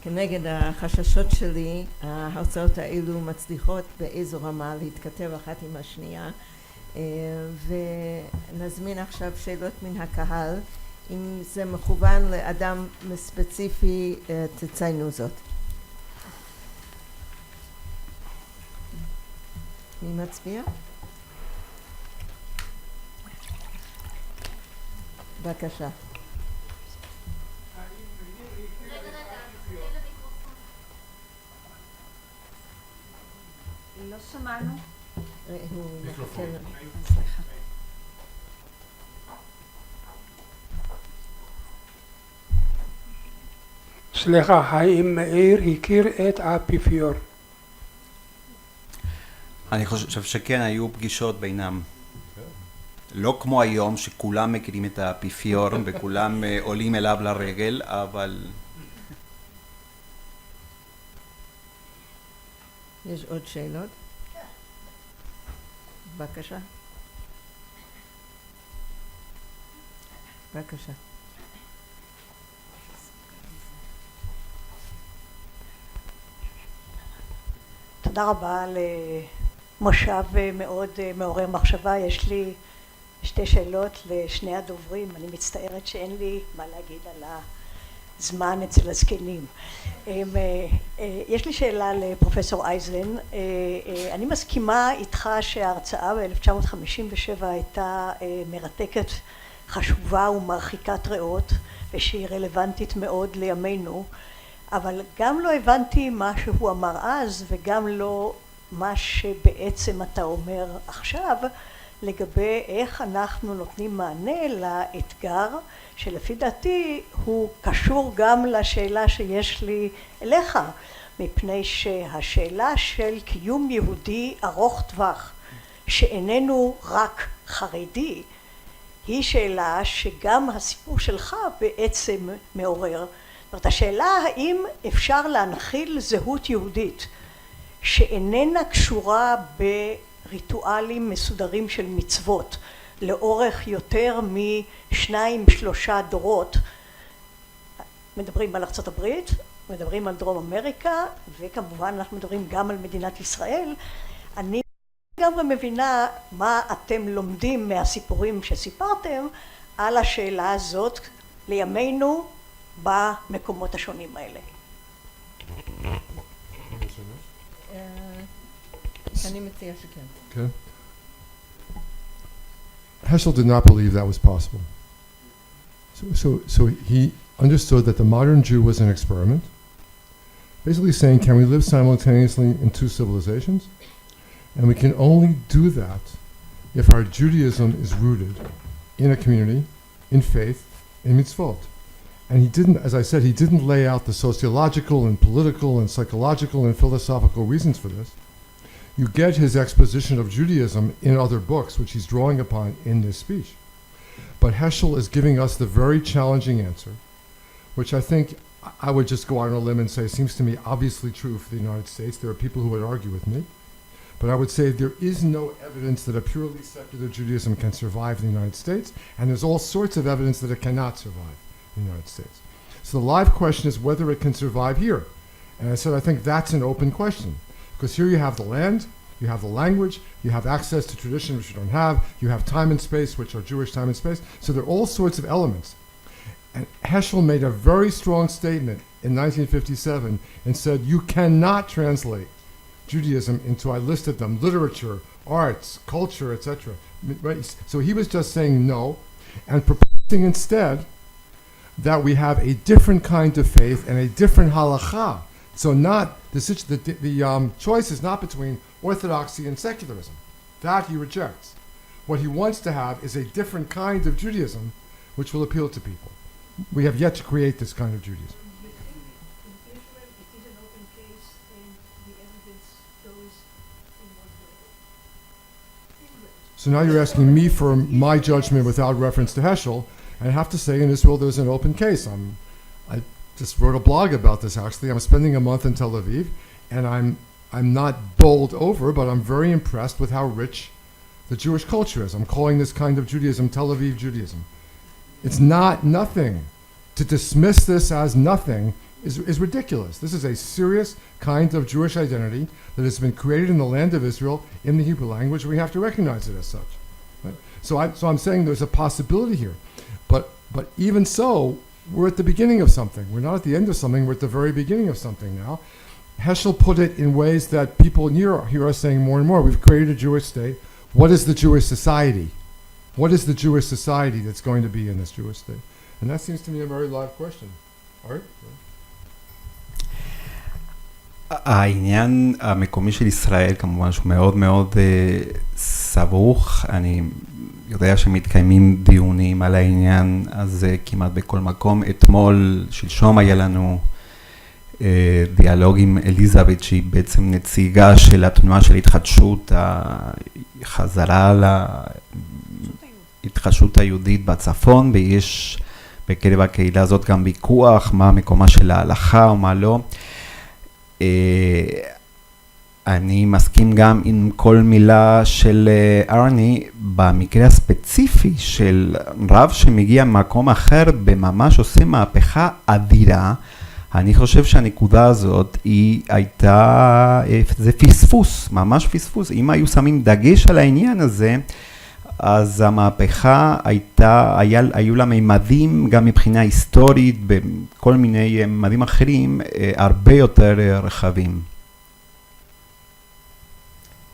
כנגד החששות שלי, ההרצאות האלו מצליחות באיזו רמה להתכתב אחת עם השנייה, ונזמין עכשיו שאלות מן הקהל. אם זה מכוון לאדם ספציפי, תציינו זאת. מי מצביע? בבקשה. לא שמענו. סליחה. סליחה, האם מאיר הכיר את האפיפיור? אני חושב שכן, היו פגישות בינם. לא כמו היום שכולם מכירים את האפיפיור וכולם עולים אליו לרגל, אבל... יש עוד שאלות? בבקשה. בבקשה. תודה רבה למושב מאוד מעורר מחשבה. יש לי שתי שאלות לשני הדוברים. אני מצטערת שאין לי מה להגיד על הזמן אצל הזקנים. יש לי שאלה לפרופסור אייזן. אני מסכימה איתך שההרצאה ב-1957 הייתה מרתקת, חשובה ומרחיקת ראות, ושהיא רלוונטית מאוד לימינו, אבל גם לא הבנתי מה שהוא אמר אז וגם לא מה שבעצם אתה אומר עכשיו לגבי איך אנחנו נותנים מענה לאתגר שלפי דעתי הוא קשור גם לשאלה שיש לי אליך, מפני שהשאלה של קיום יהודי ארוך טווח שאיננו רק חרדי היא שאלה שגם הסיפור שלך בעצם מעורר. זאת אומרת, השאלה האם אפשר להנחיל זהות יהודית שאיננה קשורה בריטואלים מסודרים של מצוות לאורך יותר משניים שלושה דורות. מדברים על ארצות הברית, מדברים על דרום אמריקה, וכמובן אנחנו מדברים גם על מדינת ישראל. אני גם מבינה מה אתם לומדים מהסיפורים שסיפרתם על השאלה הזאת לימינו במקומות השונים האלה. אני מציע שכן. Okay. Heschel did not believe that was possible. So he understood that the modern Jew was an experiment, basically saying, can we live simultaneously in two civilizations? And we can only do that if our Judaism is rooted in a community, in faith, in mitzvot. And he didn't, as I said, he didn't lay out the sociological and political and psychological and philosophical reasons for this. You get his exposition of Judaism in other books, which he's drawing upon in this speech. But Heschel is giving us the very challenging answer, which I think I would just go out on a limb and say seems to me obviously true for the United States. There are people who would argue with me. But I would say there is no evidence that a purely secular Judaism can survive in the United States, and there's all sorts of evidence that it cannot survive in the United States. So the live question is whether it can survive here. And I said I think that's an open question. Because here you have the land, you have the language, you have access to tradition which you don't have, you have time and space which are Jewish time and space. So there are all sorts of elements. And Heschel made a very strong statement in 1957 and said you cannot translate Judaism into, I listed them, literature, arts, culture, etc. Right? So he was just saying no and proposing instead that we have a different kind of faith and a different halakha. So not the choice is not between orthodoxy and secularism. That he rejects. What he wants to have is a different kind of Judaism which will appeal to people. We have yet to create this kind of Judaism. So now you're asking me for my judgment without reference to Heschel. I have to say in Israel there's an open case. I just wrote a blog about this actually. I'm spending a month in Tel Aviv, and I'm not bowled over, but I'm very impressed with how rich the Jewish culture is. I'm calling this kind of Judaism Tel Aviv Judaism. It's not nothing. To dismiss this as nothing is ridiculous. This is a serious kind of Jewish identity that has been created in the land of Israel in the Hebrew language. We have to recognize it as such. Right? So I'm saying there's a possibility here. But even so, we're at the beginning of something. We're not at the end of something, we're at the very beginning of something now. Heschel put it in ways that people hear us saying more and more. We've created a Jewish state. What is the Jewish society? What is the Jewish society that's going to be in this Jewish state? And that seems to me a very live question. Art? העניין המקומי של ישראל כמובן שהוא מאוד מאוד סבוך. אני יודע שמתקיימים דיונים על העניין הזה כמעט בכל מקום. אתמול, שלשום היה לנו דיאלוג עם אליזבט שהיא בעצם נציגה של התנועה של התחדשות, החזרה להתחדשות היהודית בצפון, ויש בקרב הקהילה הזאת גם ויכוח מה מקומה של ההלכה או מה לא. אני מסכים גם עם כל מילה של ארני. במקרה הספציפי של רב שמגיע ממקום אחר בממש עושה מהפכה אדירה, אני חושב שהנקודה הזאת היא הייתה, זה פספוס, ממש פספוס. אם היו שמים דגש על העניין הזה, אז המהפכה היו לה מימדים גם מבחינה היסטורית, בכל מיני מימדים אחרים, הרבה יותר רחבים.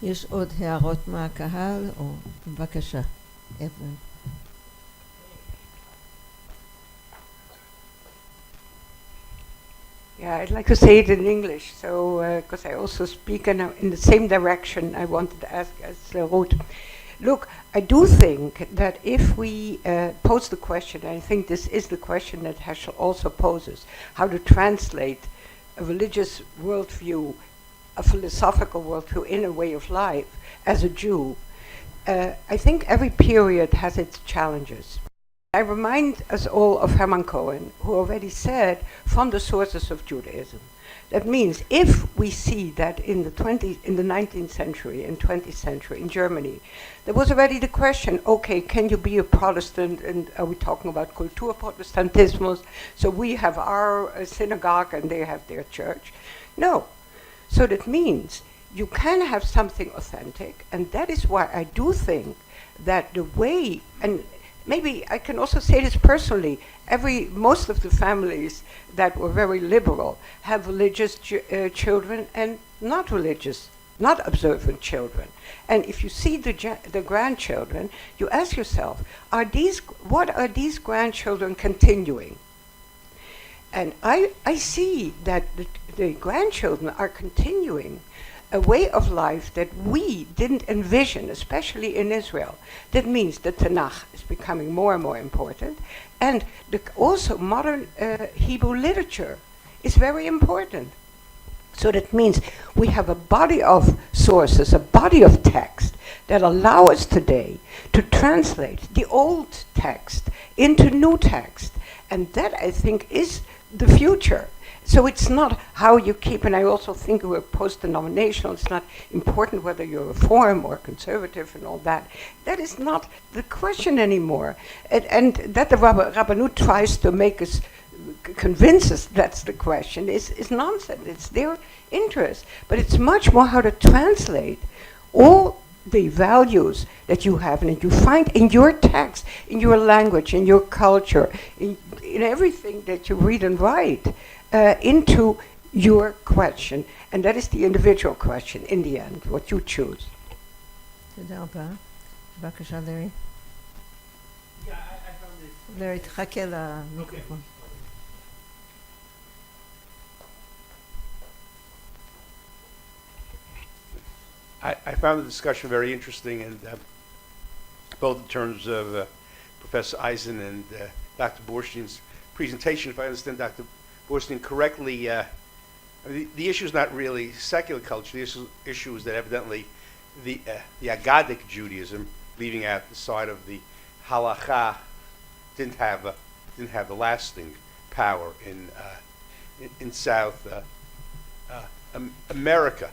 יש עוד הערות מהקהל, או בבקשה, אברהם. Yeah, I'd like to say it in English, so because I also speak in the same direction I wanted to ask as Ruth. Look, I do think that if we pose the question, and I think this is the question that Heschel also poses, how to translate a religious worldview, a philosophical worldview in a way of life as a Jew, I think every period has its challenges. I remind us all of Hermann Cohen, who already said, from the sources of Judaism. That means if we see that in the 19th century and 20th century in Germany, there was already the question, okay, can you be a Protestant, and are we talking about Kulturprotestantismus? So we have our synagogue and they have their church. No. So that means you can have something authentic, and that is why I do think that the way, and maybe I can also say this personally, most of the families that were very liberal have religious children and not religious, not observant children. And if you see the grandchildren, you ask yourself, what are these grandchildren continuing? And I see that the grandchildren are continuing a way of life that we didn't envision, especially in Israel. That means the Tanakh is becoming more and more important, and also modern Hebrew literature is very important. So that means we have a body of sources, a body of text that allow us today to translate the old text into new text, and that I think is the future. So it's not how you keep, and I also think we're post-denominational, it's not important whether you're Reform or conservative and all that. That is not the question anymore. And that the Rabbanut tries to make us, convince us that's the question, is nonsense. It's their interest. But it's much more how to translate all the values that you have and that you find in your text, in your language, in your culture, in everything that you read and write. Into your question, and that is the individual question in the end, what you choose. תודה רבה. בבקשה, לארי. Yeah, I found this. לארי, תחכה למיקרופון. I found the discussion very interesting, and both in terms of Professor Eisen and Dr. Borstein's presentation. If I understand Dr. Borshtian correctly, the issue is not really secular culture. The issue is that evidently the Agadic Judaism, leaving out the side of the halacha, didn't have the lasting power in South America.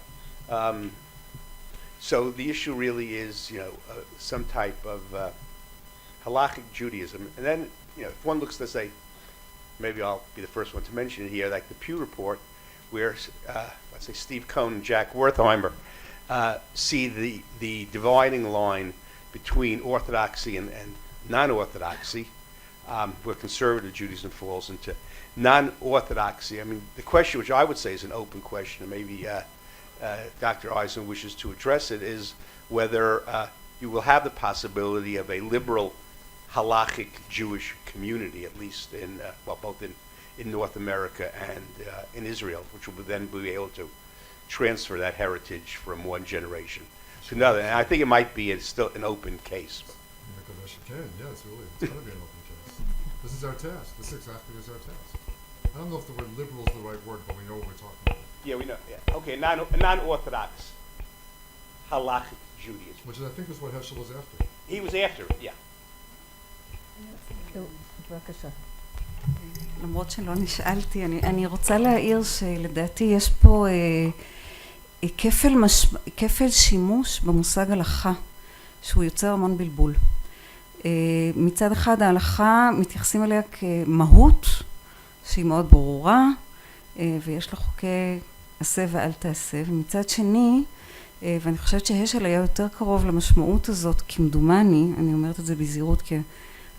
So the issue really is, some type of halachic Judaism, and then, if one looks to say, maybe I'll be the first one to mention it here, like the Pew Report, where let's say Steve Cohn and Jack Wertheimer see the dividing line between orthodoxy and non-orthodoxy, where conservative Judaism falls into non-orthodoxy. I mean, the question, which I would say is an open question, and maybe Dr. Eisen wishes to address it, is whether you will have the possibility of a liberal halachic Jewish community, at least in, both in North America and in Israel, which will then be able to transfer that heritage from one generation to another. And I think it might be still an open case. Yeah, it's got to be an open case. This is our task. This exactly is our task. I don't know if the word liberal is the right word, but we know what we're talking about. Yeah, we know. Yeah. Okay, non-orthodox halachic Judaism. Which I think is what Heschel was after. He was after it, yeah. בבקשה. למרות שלא נשאלתי, אני רוצה להעיר שלדעתי יש פה כפל שימוש במושג הלכה, שהוא יוצר המון בלבול. מצד אחד ההלכה מתייחסים אליה כמהות, שהיא מאוד ברורה, ויש לה חוקי עשה ואל תעשה, ומצד שני, ואני חושבת שהשל היה יותר קרוב למשמעות הזאת, כמדומני, אני אומרת את זה בזהירות כי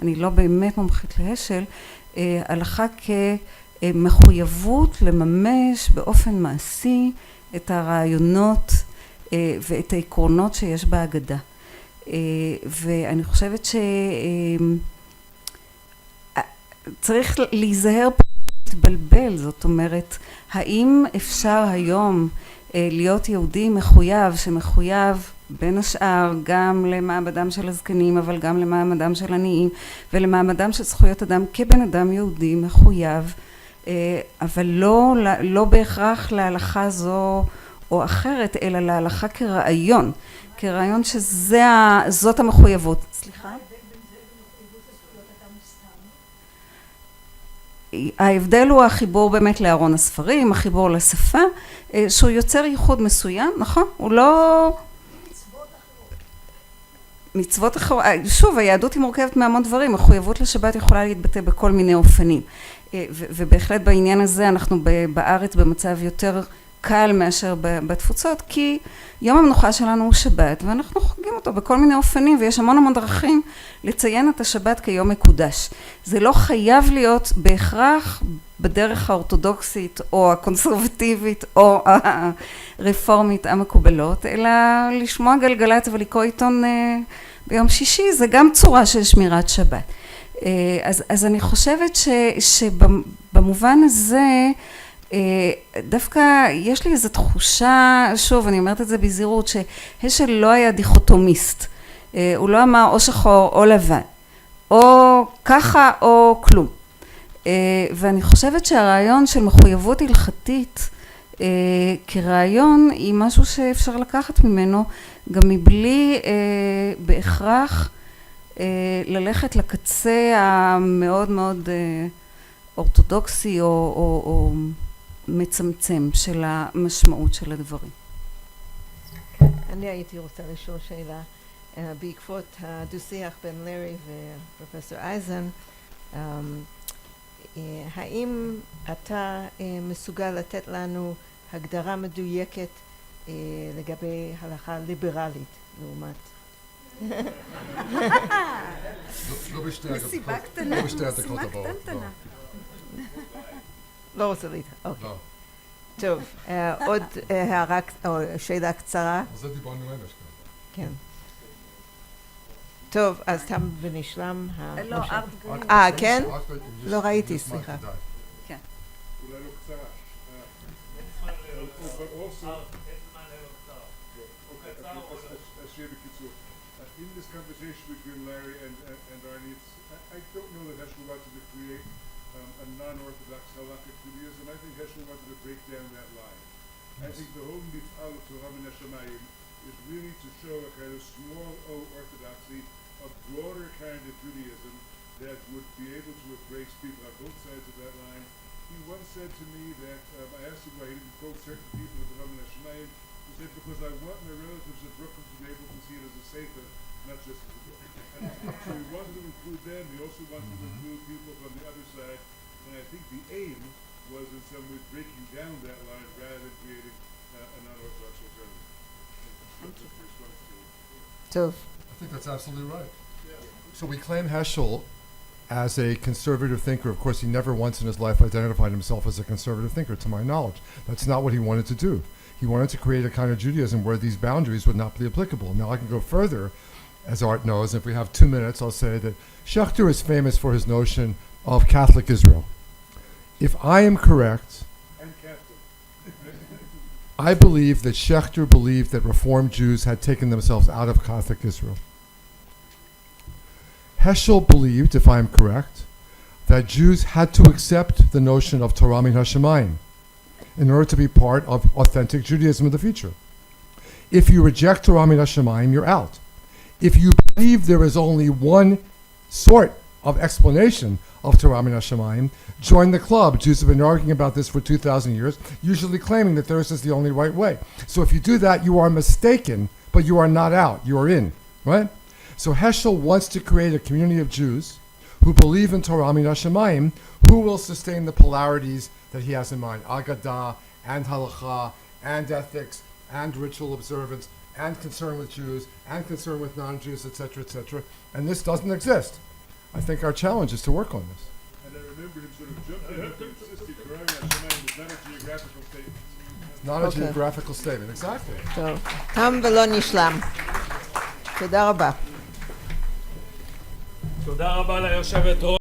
אני לא באמת מומחית להשל, הלכה כמחויבות לממש באופן מעשי את הרעיונות ואת העקרונות שיש בהגדה. ואני חושבת שצריך להיזהר פה להתבלבל, זאת אומרת, האם אפשר היום להיות יהודי מחויב, שמחויב בין השאר גם למעמדם של הזקנים, אבל גם למעמדם של עניים, ולמעמדם של זכויות אדם כבן אדם יהודי מחויב, אבל לא בהכרח להלכה זו או אחרת, אלא להלכה כרעיון, כרעיון שזאת המחויבות. סליחה? ההבדל הוא החיבור באמת לארון הספרים, החיבור לשפה, שהוא יוצר ייחוד מסוים, נכון? הוא לא... מצוות אחרות, שוב, היהדות היא מורכבת מהמון דברים, מחויבות לשבת יכולה להתבטא בכל מיני אופנים, ובהחלט בעניין הזה אנחנו בארץ במצב יותר קל מאשר בתפוצות, כי יום המנוחה שלנו הוא שבת, ואנחנו חוגגים אותו בכל מיני אופנים, ויש המון דרכים לציין את השבת כיום מקודש. זה לא חייב להיות בהכרח בדרך האורתודוקסית, או הקונסרבטיבית, או הרפורמית המקובלות, אלא לשמוע גלגלצ ולקרוא עיתון ביום שישי, זה גם צורה של שמירת שבת. אז אני חושבת שבמובן הזה, דווקא יש לי איזו תחושה, שוב אני אומרת את זה בזהירות, שהשל לא היה דיכוטומיסט, הוא לא אמר או שחור או לבן, או ככה או כלום, ואני חושבת שהרעיון של מחויבות הלכתית כרעיון היא משהו שאפשר לקחת ממנו גם מבלי בהכרח ללכת לקצה המאוד מאוד אורתודוקסי או מצמצם של המשמעות של הדברים. אני הייתי רוצה לשאול שאלה בעקבות הדו-שיח בין לארי ופרופסור אייזן, האם אתה מסוגל לתת לנו הגדרה מדויקת לגבי הלכה ליברלית לעומת? מסיבה קטנה, משימה קטנטנה. לא רוצה להתחיל, אוקיי. טוב, עוד הערה או שאלה קצרה. זה דיברנו אמש. כן. טוב, אז תם ונשלם. לא, כן? לא ראיתי, סליחה. כן. אולי לא קצרה. אז שיהיה בקיצור. In this conversation between Larry and Arnie, I don't know that Heschel wanted to create a non-orthodox halakhic Judaism. I think Heschel wanted to break down that line. I think the whole mif'al of Torah min hashamayim is really to show a kind of small O orthodoxy, a broader kind of Judaism that would be able to embrace people on both sides of that line. He once said to me that, I asked him why he didn't quote certain people of Torah min hashamayim. He said, because I want my relatives in Brooklyn to be able to see it as a sefer, not just as a book. So he wanted to include them. He also wanted to include people from the other side. And I think the aim was in some ways breaking down that line rather than creating a non-orthodox alternative. That's the response to it. טוב. I think that's absolutely right. So we claim Heschel as a conservative thinker. Of course, he never once in his life identified himself as a conservative thinker, to my knowledge. That's not what he wanted to do. He wanted to create a kind of Judaism where these boundaries would not be applicable. Now, I can go further, as Art knows. If we have 2 minutes, I'll say that Schechter is famous for his notion of Catholic Israel. If I am correct, And Catholic. I believe that Schechter believed that Reformed Jews had taken themselves out of Catholic Israel. Heschel believed, if I am correct, that Jews had to accept the notion of Torah min hashemayim in order to be part of authentic Judaism of the future. If you reject Torah min hashemayim, you're out. If you believe there is only one sort of explanation of Torah min hashemayim, join the club. Jews have been arguing about this for 2,000 years, usually claiming that theirs is the only right way. So if you do that, you are mistaken, but you are not out. You are in, right? So Heschel wants to create a community of Jews who believe in Torah min hashemayim, who will sustain the polarities that he has in mind, Agadah and Halacha and ethics and ritual observance and concern with Jews and concern with non-Jews, etc., etc. And this doesn't exist. I think our challenge is to work on this. And I remember him sort of jumping up and insisting Torah min hashemayim is not a geographical statement. Not a geographical statement, exactly. טוב. תם ולא נשלם. תודה רבה. תודה רבה ליושבת ראש.